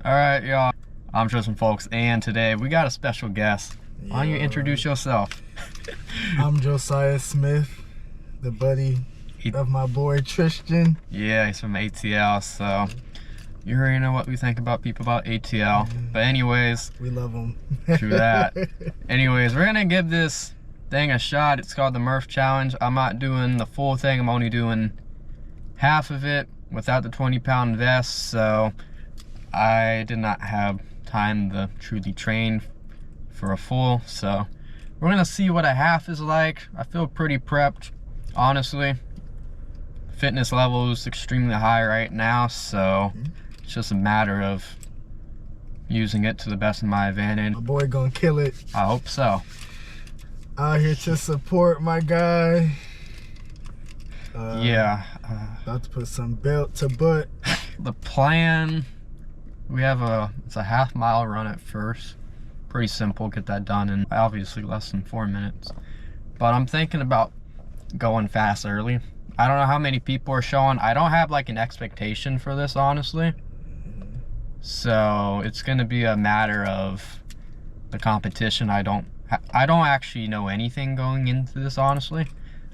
All right, y'all. I'm Tristan, folks, and today we got a special guest. Why don't you introduce yourself? I'm Josiah Smith, the buddy of my boy Tristan. Yeah, he's from ATL, so you already know what we think about people about ATL. But anyways, we love them. True that. Anyways, we're gonna give this thing a shot. It's called the Murph Challenge. I'm not doing the full thing. I'm only doing half of it without the 20-pound vest, so I did not have time to truly train for a full, so we're gonna see what a half is like. I feel pretty prepped, honestly. Fitness level is extremely high right now, so it's just a matter of using it to the best of my advantage. My boy gonna kill it. I hope so. Out here to support my guy. About to put some belt to butt. The plan, it's a half-mile run at first. Pretty simple, get that done in obviously less than 4 minutes. But I'm thinking about going fast early. I don't know how many people are showing. I don't have like an expectation for this, honestly. So it's gonna be a matter of the competition. I don't actually know anything going into this, honestly.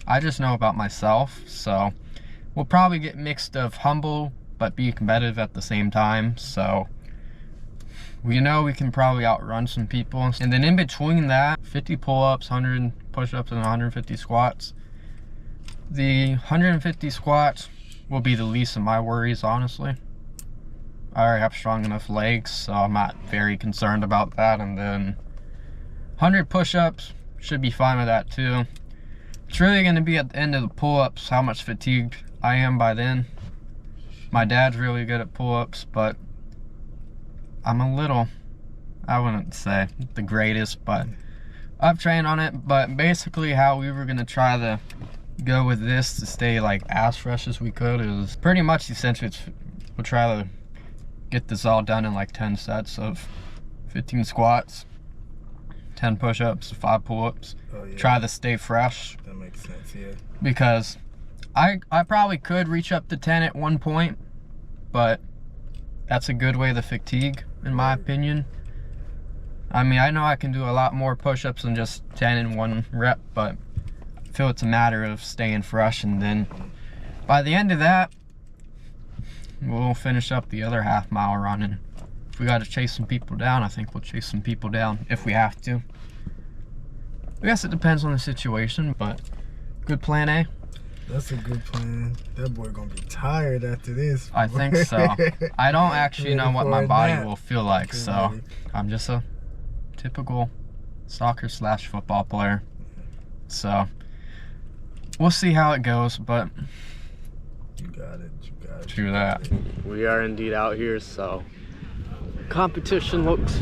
I just know about myself, so we'll probably get mixed of humble but be competitive at the same time. So we know we can probably outrun some people. And then in between that, 50 pull-ups, 100 push-ups, and 150 squats. The 150 squats will be the least of my worries, honestly. I already have strong enough legs, so I'm not very concerned about that. And then 100 push-ups, should be fine with that too. It's really gonna be at the end of the pull-ups how much fatigued I am by then. My dad's really good at pull-ups, but I'm a little, I wouldn't say the greatest, but I've trained on it. But basically how we were gonna try to go with this to stay like as fresh as we could is pretty much essentially we'll try to get this all done in like 10 sets of 15 squats, 10 push-ups, 5 pull-ups. Try to stay fresh. That makes sense, yeah. Because I probably could reach up to 10 at one point, but that's a good way to fatigue, in my opinion. I mean, I know I can do a lot more push-ups than just 10 in one rep, but I feel it's a matter of staying fresh. And then by the end of that, we'll finish up the other half-mile run. And if we got to chase some people down, I think we'll chase some people down if we have to. I guess it depends on the situation, but good plan, eh? That's a good plan. That boy gonna be tired after this. I think so. I don't actually know what my body will feel like, so I'm just a typical soccer/football player. So we'll see how it goes, but you got it. True that. We are indeed out here, so competition looks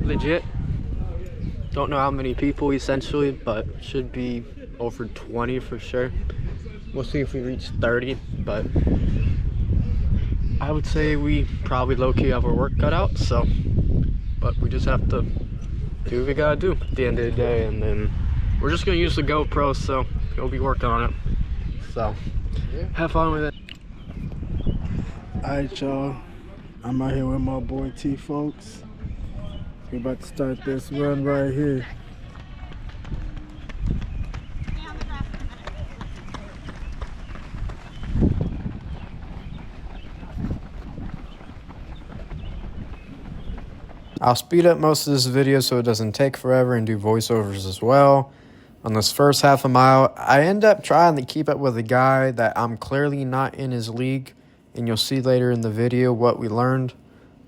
legit. Don't know how many people essentially, but should be over 20 for sure. We'll see if we reach 30, but I would say we probably low-key have our work cut out, so, but we just have to do what we gotta do at the end of the day. And then we're just gonna use the GoPro, so we'll be working on it. So have fun with it. Alright, y'all, I'm out here with my boy T, folks. We're about to start this run right here. I'll speed up most of this video so it doesn't take forever and do voiceovers as well. On this first half a mile, I end up trying to keep up with a guy that I'm clearly not in his league, and you'll see later in the video what we learned.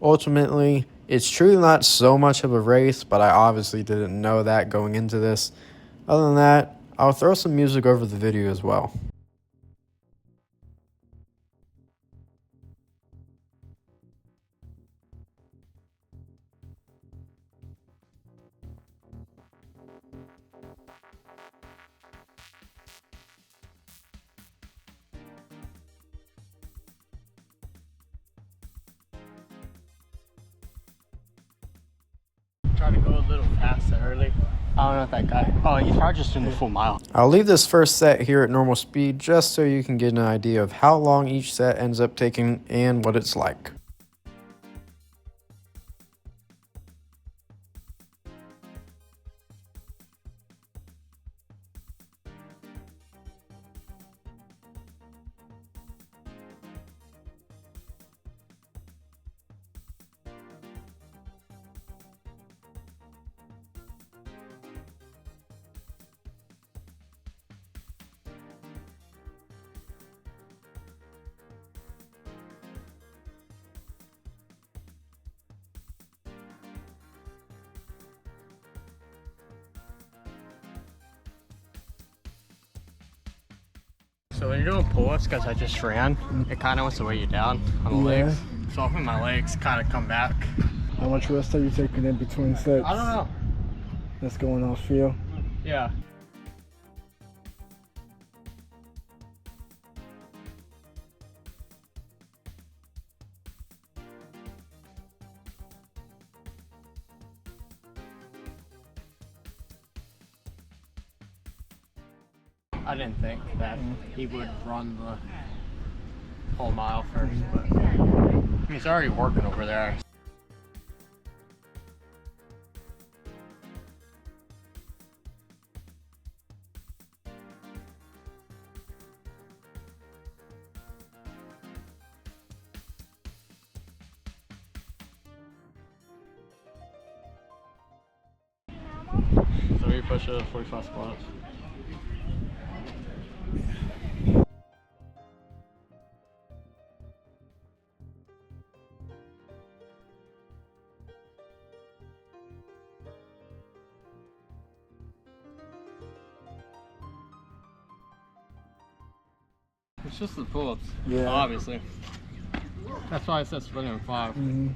Ultimately, it's truly not so much of a race, but I obviously didn't know that going into this. Other than that, I'll throw some music over the video as well. Try to go a little faster early. I don't know if that guy. Oh, he's probably just doing the full mile. I'll leave this first set here at normal speed just so you can get an idea of how long each set ends up taking and what it's like. So when you're doing pull-ups, because I just ran, it kind of wants to weigh you down on the legs. So hoping my legs kind of come back. How much rest are you taking in between sets? I don't know. That's going off feel. Yeah. I didn't think that he would run the whole mile first, but he's already working over there. So we push 45 squats. It's just the pull-ups, obviously. That's why I said split in 5. I'm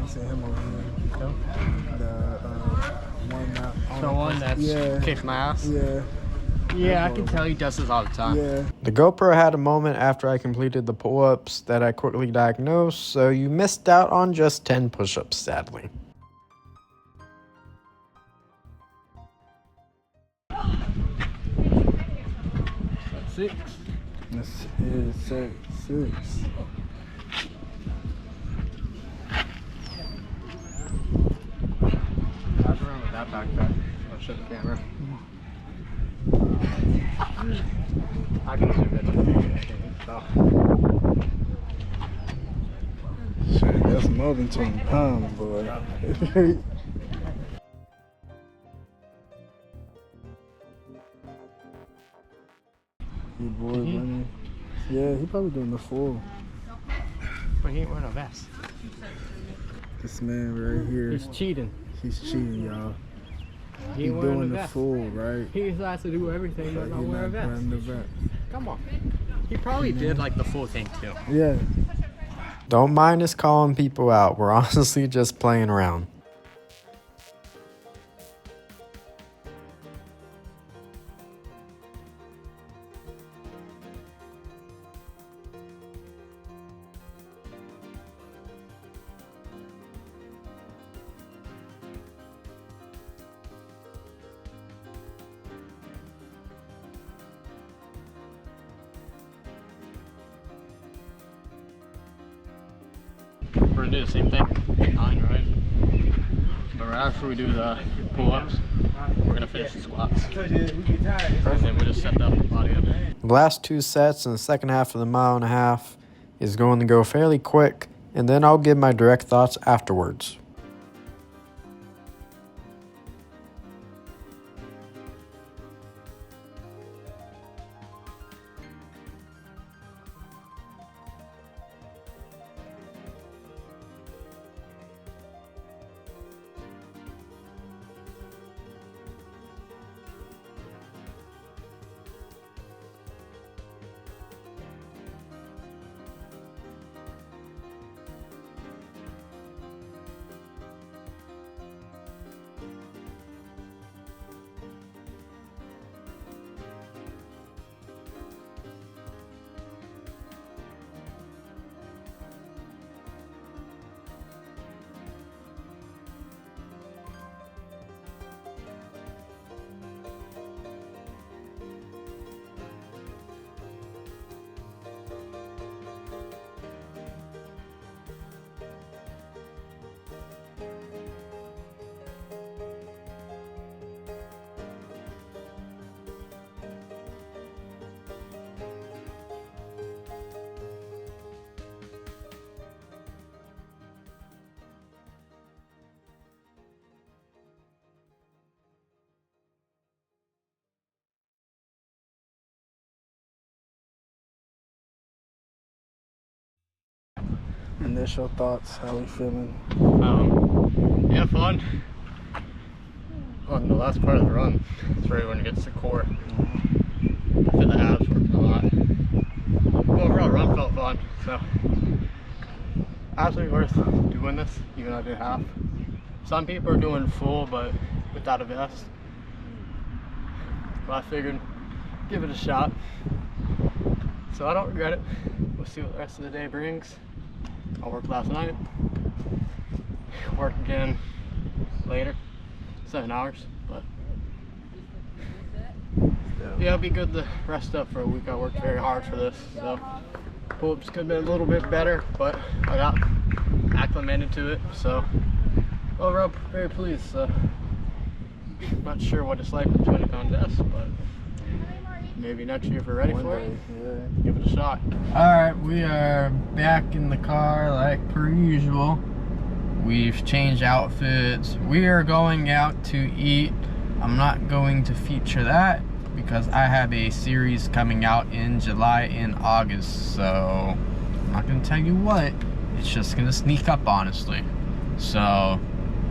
seeing him over here. The one that's kicked my ass? Yeah. Yeah, I can tell he does this all the time. Yeah. The GoPro had a moment after I completed the pull-ups that I quickly diagnosed, so you missed out on just 10 push-ups, sadly. That's 6. This is set 6. How's around with that backpack? I'll show the camera. I can zoom in. Shit, that's more than 20 pounds, boy. Your boy running. Yeah, he probably doing the full. But he ain't wearing a vest. This man right here. He's cheating. He's cheating, y'all. He He's ain't wearing doing a the vest. full, right? He has to do everything but not wear a vest. wearing the vest. Come on. He probably did like the full thing too. Yeah. Don't mind us calling people out. We're honestly just playing around. We're gonna do the same thing. 9, right? But right after we do the pull-ups, we're gonna finish the squats. And then we'll just set the body up. The last 2 sets in the second half of the 1.5 miles is going to go fairly quick, and then I'll give my direct thoughts afterwards. Initial thoughts, how we feeling? Yeah, fun. On the last part of the run, it's right when it gets to core. I feel the abs working a lot. Overall run felt fun, so absolutely worth doing this, even though I did half. Some people are doing full, but without a vest. But I figured, give it a shot. So I don't regret it. We'll see what the rest of the day brings. I worked last night. Work again later. 7 hours, but yeah, it'll be good to rest up for a week. I worked very hard for this, so pull-ups could have been a little bit better, but I got acclimated to it, so overall very pleased. Not sure what it's like with 20-pound vests, but maybe next year if we're ready for it, give it a shot. Alright, we are back in the car like per usual. We've changed outfits. We are going out to eat. I'm not going to feature that because I have a series coming out in July and August, so I'm not going to tell you what. It's just going to sneak up, honestly. So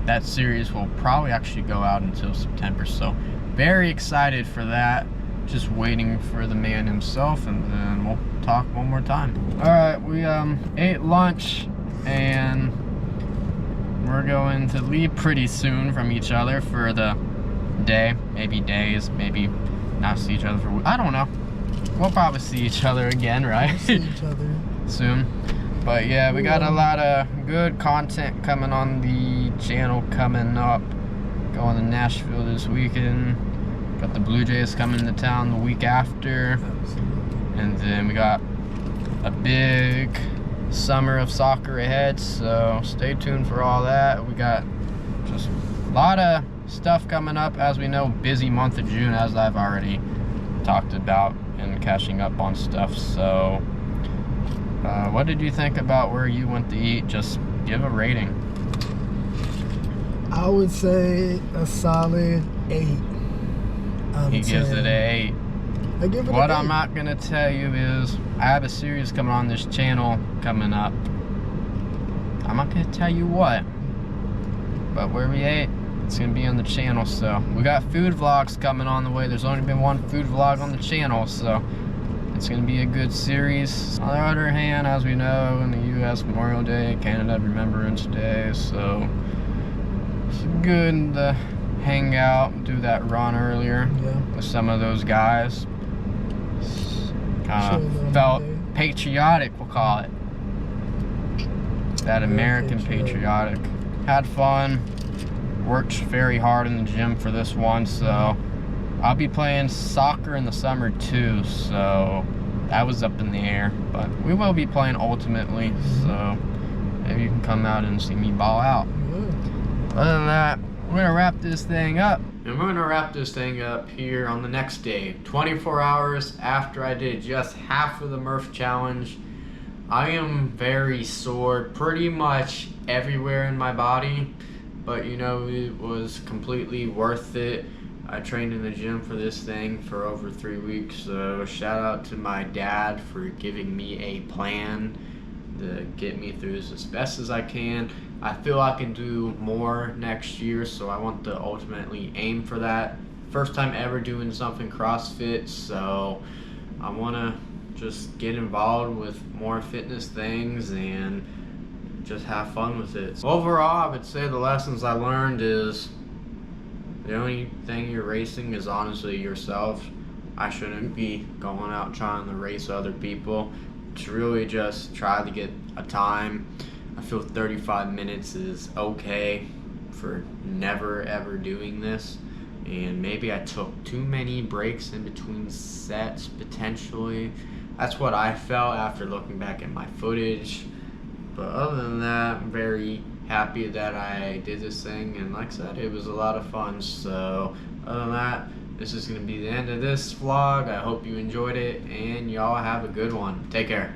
that series will probably actually go out until September, so very excited for that. Just waiting for the man himself, and then we'll talk one more time. All right, we ate lunch, and we're going to leave pretty soon from each other for the day, maybe days, maybe not see each other for, I don't know. We'll probably see each other again, right? We'll see each other soon. But yeah, we got a lot of good content coming on the channel coming up. Going to Nashville this weekend. Got the Blue Jays coming to town the week after. And then we got a big summer of soccer ahead, so stay tuned for all that. We got just a lot of stuff coming up. As we know, busy month of June, as I've already talked about, and catching up on stuff. So what did you think about where you went to eat? Just give a rating. I would say a solid 8. He gives it an 8. I give it what an 8. I'm not gonna tell you is I have a series coming on this channel coming up. I'm not gonna tell you what, but where we ate, it's gonna be on the channel. So we got food vlogs coming on the way. There's only been one food vlog on the channel, so it's gonna be a good series. On the other hand, as we know, in the US, Memorial Day, Canada, Remembrance Day, so it's good to hang out and do that run earlier with some of those guys. Kind of felt patriotic, we'll call it. That American patriotic. Had fun. Worked very hard in the gym for this one, so I'll be playing soccer in the summer too, so that was up in the air. But we will be playing ultimately, so maybe you can come out and see me ball out. Other than that, we're gonna wrap this thing up. And we're gonna wrap this thing up here on the next day. 24 hours after I did just half of the Murph challenge. I am very sore pretty much everywhere in my body, but you know, it was completely worth it. I trained in the gym for this thing for over 3 weeks, so shout out to my dad for giving me a plan to get me through this as best as I can. I feel I can do more next year, so I want to ultimately aim for that. First time ever doing something CrossFit, so I want to just get involved with more fitness things and just have fun with it. Overall, I would say the lessons I learned is the only thing you're racing is honestly yourself. I shouldn't be going out trying to race other people. To really just try to get a time. I feel 35 minutes is okay for never ever doing this, and maybe I took too many breaks in between sets potentially. That's what I felt after looking back at my footage. But other than that, I'm very happy that I did this thing, and like I said, it was a lot of fun. So other than that, this is going to be the end of this vlog. I hope you enjoyed it, and y'all have a good one. Take care.